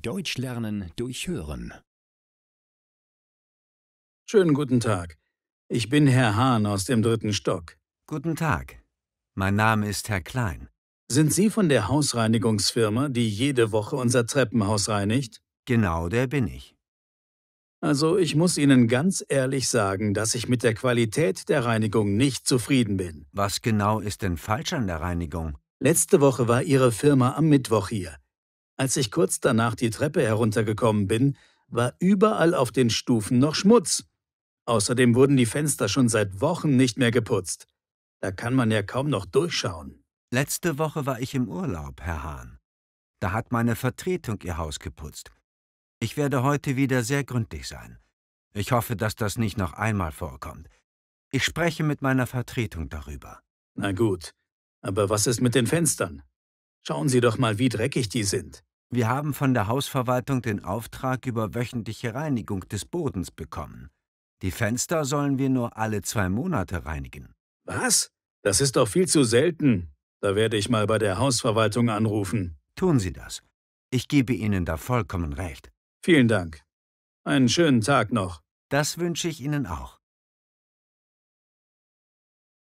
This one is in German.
Deutsch lernen durch Hören. Schönen guten Tag. Ich bin Herr Hahn aus dem 3. Stock. Guten Tag. Mein Name ist Herr Klein. Sind Sie von der Hausreinigungsfirma, die jede Woche unser Treppenhaus reinigt? Genau, der bin ich. Also, ich muss Ihnen ganz ehrlich sagen, dass ich mit der Qualität der Reinigung nicht zufrieden bin. Was genau ist denn falsch an der Reinigung? Letzte Woche war Ihre Firma am Mittwoch hier. Als ich kurz danach die Treppe heruntergekommen bin, war überall auf den Stufen noch Schmutz. Außerdem wurden die Fenster schon seit Wochen nicht mehr geputzt. Da kann man ja kaum noch durchschauen. Letzte Woche war ich im Urlaub, Herr Hahn. Da hat meine Vertretung Ihr Haus geputzt. Ich werde heute wieder sehr gründlich sein. Ich hoffe, dass das nicht noch einmal vorkommt. Ich spreche mit meiner Vertretung darüber. Na gut, aber was ist mit den Fenstern? Schauen Sie doch mal, wie dreckig die sind. Wir haben von der Hausverwaltung den Auftrag über wöchentliche Reinigung des Bodens bekommen. Die Fenster sollen wir nur alle 2 Monate reinigen. Was? Das ist doch viel zu selten. Da werde ich mal bei der Hausverwaltung anrufen. Tun Sie das. Ich gebe Ihnen da vollkommen recht. Vielen Dank. Einen schönen Tag noch. Das wünsche ich Ihnen auch.